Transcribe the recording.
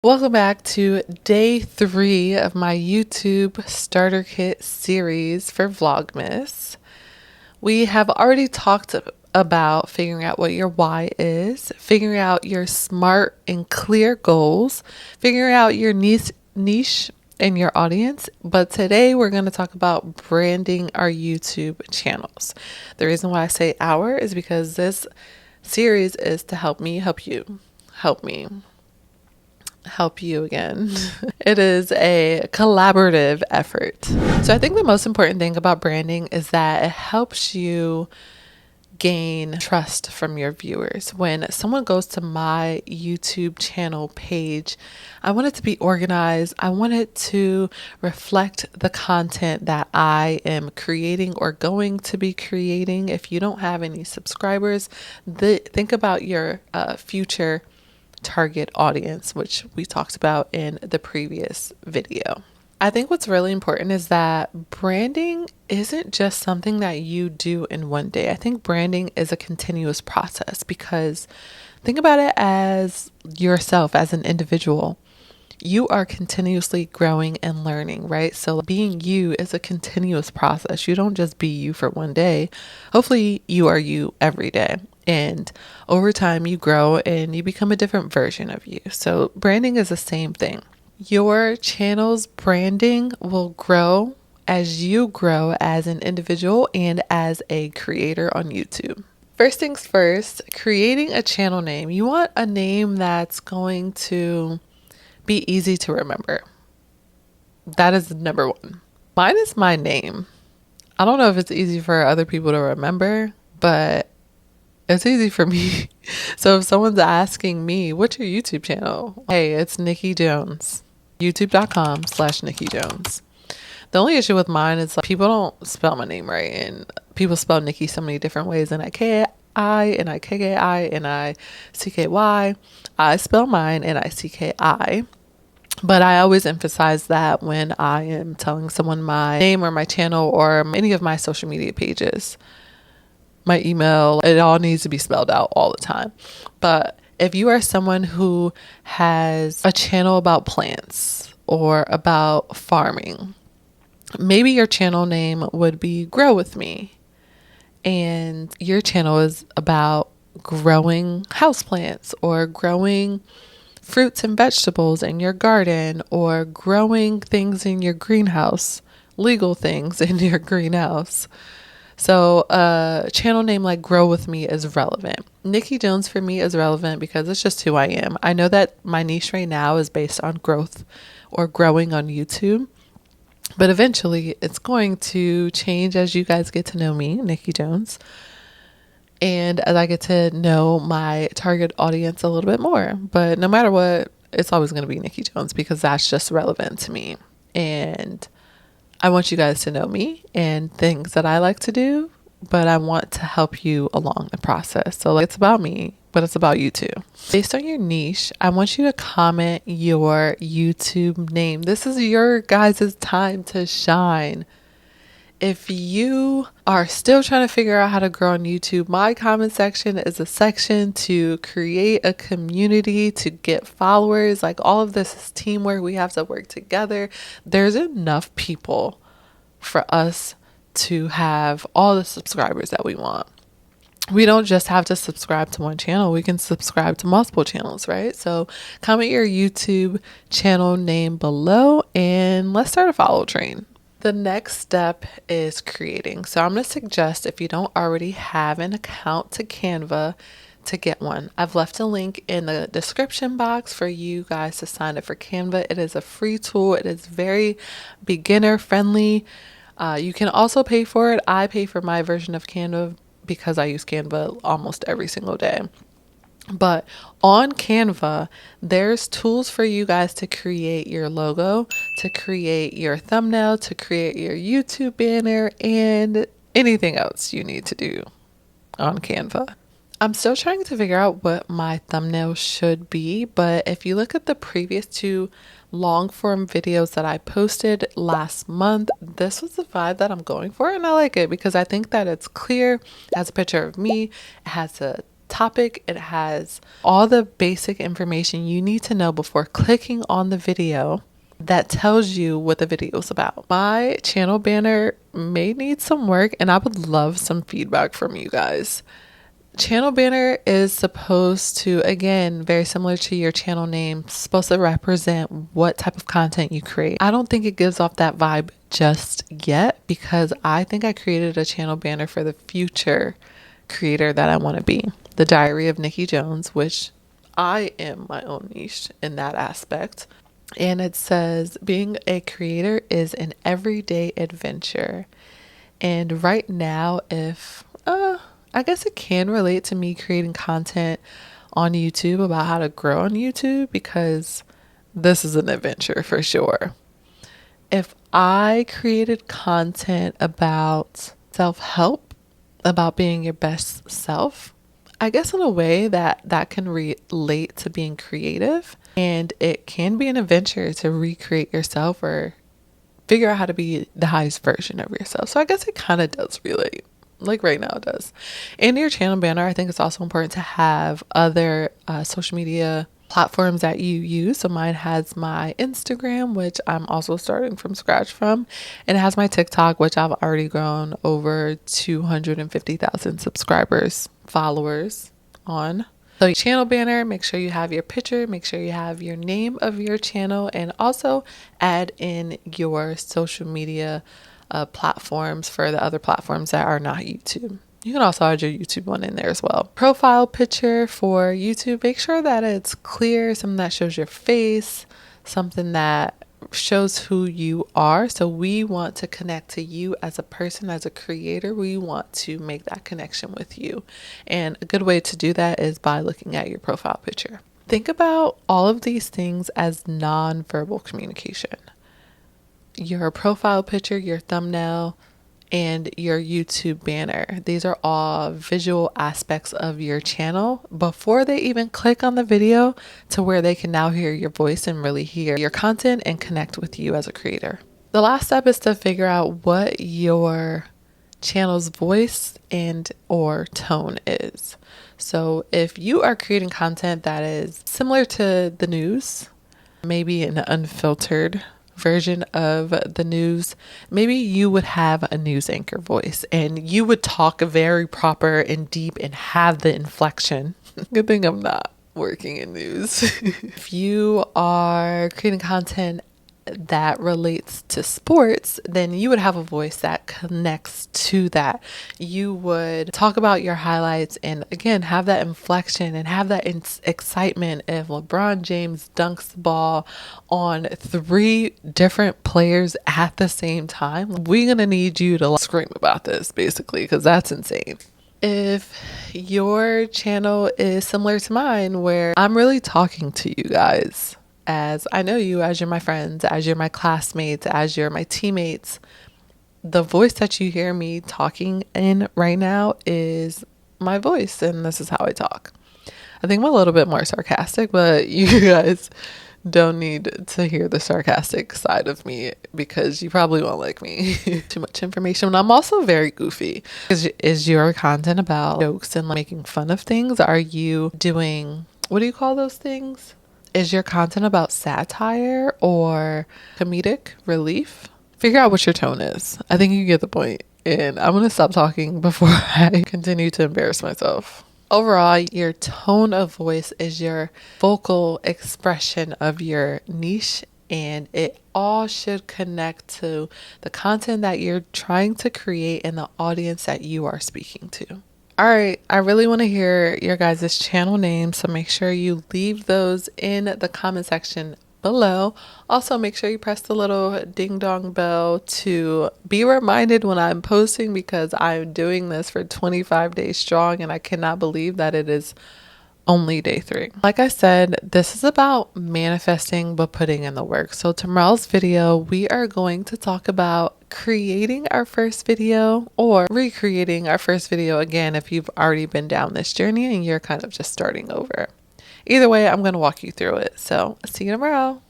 Welcome back to day 3 of my YouTube starter kit series for Vlogmas. We have already talked about figuring out what your why is, figuring out your smart and clear goals, figuring out your niche and your audience. But today we're going to talk about branding our YouTube channels. The reason why I say our is because this series is to help me help you. Help you again. It is a collaborative effort. So I think the most important thing about branding is that it helps you gain trust from your viewers. When someone goes to my YouTube channel page, I want it to be organized. I want it to reflect the content that I am creating or going to be creating. If you don't have any subscribers, think about your future target audience, which we talked about in the previous video. I think what's really important is that branding isn't just something that you do in one day. I think branding is a continuous process, because think about it as yourself as an individual. You are continuously growing and learning, right? So being you is a continuous process. You don't just be you for one day. Hopefully you are you every day. And over time you grow and you become a different version of you. So branding is the same thing. Your channel's branding will grow as you grow as an individual and as a creator on YouTube. First things first, creating a channel name. You want a name that's going to be easy to remember. That is number one. Mine is my name. I don't know if it's easy for other people to remember, but it's easy for me. So if someone's asking me, what's your YouTube channel? Hey, it's Nikki Jones. YouTube.com/Nikki Jones. The only issue with mine is people don't spell my name right, and people spell Nikki so many different ways, N-I-K-I, N-I-K-K-I, N-I-C-K-Y. I spell mine N-I-C-K-I. But I always emphasize that when I am telling someone my name or my channel or any of my social media pages. My email, it all needs to be spelled out all the time. But if you are someone who has a channel about plants or about farming, maybe your channel name would be Grow With Me. And your channel is about growing houseplants or growing fruits and vegetables in your garden or growing things in your greenhouse, legal things in your greenhouse. So a channel name like Grow With Me is relevant. Nikki Jones for me is relevant because it's just who I am. I know that my niche right now is based on growth or growing on YouTube, but eventually it's going to change as you guys get to know me, Nikki Jones, and as I get to know my target audience a little bit more. But no matter what, it's always going to be Nikki Jones because that's just relevant to me. And I want you guys to know me and things that I like to do, but I want to help you along the process. So it's about me, but it's about you too. Based on your niche, I want you to comment your YouTube name. This is your guys' time to shine. If you are still trying to figure out how to grow on YouTube, my comment section is a section to create a community, to get followers. Like, all of this is teamwork. We have to work together. There's enough people for us to have all the subscribers that we want. We don't just have to subscribe to one channel. We can subscribe to multiple channels, right? So comment your YouTube channel name below and let's start a follow train. The next step is creating. So I'm going to suggest, if you don't already have an account to Canva, to get one. I've left a link in the description box for you guys to sign up for Canva. It is a free tool. It is very beginner friendly. You can also pay for it. I pay for my version of Canva because I use Canva almost every single day. But on Canva, there's tools for you guys to create your logo, to create your thumbnail, to create your YouTube banner, and anything else you need to do on Canva. I'm still trying to figure out what my thumbnail should be, but if you look at the previous 2 long form videos that I posted last month, this was the vibe that I'm going for, and I like it because I think that it's clear as a picture of me. It has a topic. It has all the basic information you need to know before clicking on the video that tells you what the video is about. My channel banner may need some work, and I would love some feedback from you guys. Channel banner is supposed to, again, very similar to your channel name, supposed to represent what type of content you create. I don't think it gives off that vibe just yet, because I think I created a channel banner for the future creator that I want to be. The Diary of Nikki Jones, which I am my own niche in that aspect. And it says, being a creator is an everyday adventure. And right now, I guess it can relate to me creating content on YouTube about how to grow on YouTube, because this is an adventure for sure. If I created content about self-help, about being your best self, I guess in a way that can relate to being creative, and it can be an adventure to recreate yourself or figure out how to be the highest version of yourself. So I guess it kind of does relate. Like right now it does. In your channel banner, I think it's also important to have other social media platforms that you use. So mine has my Instagram, which I'm also starting from scratch from. And it has my TikTok, which I've already grown over 250,000 subscribers, followers on. So your channel banner, make sure you have your picture, make sure you have your name of your channel, and also add in your social media platforms for the other platforms that are not YouTube. You can also add your YouTube one in there as well. Profile picture for YouTube, make sure that it's clear, something that shows your face, something that shows who you are. So we want to connect to you as a person, as a creator. We want to make that connection with you. And a good way to do that is by looking at your profile picture. Think about all of these things as non-verbal communication. Your profile picture, your thumbnail, and your YouTube banner. These are all visual aspects of your channel before they even click on the video, to where they can now hear your voice and really hear your content and connect with you as a creator. The last step is to figure out what your channel's voice and or tone is. So if you are creating content that is similar to the news, maybe an unfiltered version of the news, maybe you would have a news anchor voice and you would talk very proper and deep and have the inflection. Good thing I'm not working in news. If you are creating content that relates to sports, then you would have a voice that connects to that. You would talk about your highlights and again have that inflection and have that excitement if LeBron James dunks the ball on 3 different players at the same time. We're gonna need you to scream about this basically, because that's insane. If your channel is similar to mine, where I'm really talking to you guys as I know you, as you're my friends, as you're my classmates, as you're my teammates, the voice that you hear me talking in right now is my voice, and this is how I talk. I think I'm a little bit more sarcastic, but you guys don't need to hear the sarcastic side of me, because you probably won't like me. Too much information. I'm also very goofy. Is your content about jokes and making fun of things? Are you doing, what do you call those things? Is your content about satire or comedic relief? Figure out what your tone is. I think you get the point. And I'm going to stop talking before I continue to embarrass myself. Overall, your tone of voice is your vocal expression of your niche, and it all should connect to the content that you're trying to create and the audience that you are speaking to. All right, I really want to hear your guys' channel names, so make sure you leave those in the comment section below. Also, make sure you press the little ding dong bell to be reminded when I'm posting, because I'm doing this for 25 days strong and I cannot believe that it is only day 3. Like I said, this is about manifesting but putting in the work. So tomorrow's video, we are going to talk about creating our first video or recreating our first video again if you've already been down this journey and you're kind of just starting over. Either way, I'm going to walk you through it. So see you tomorrow.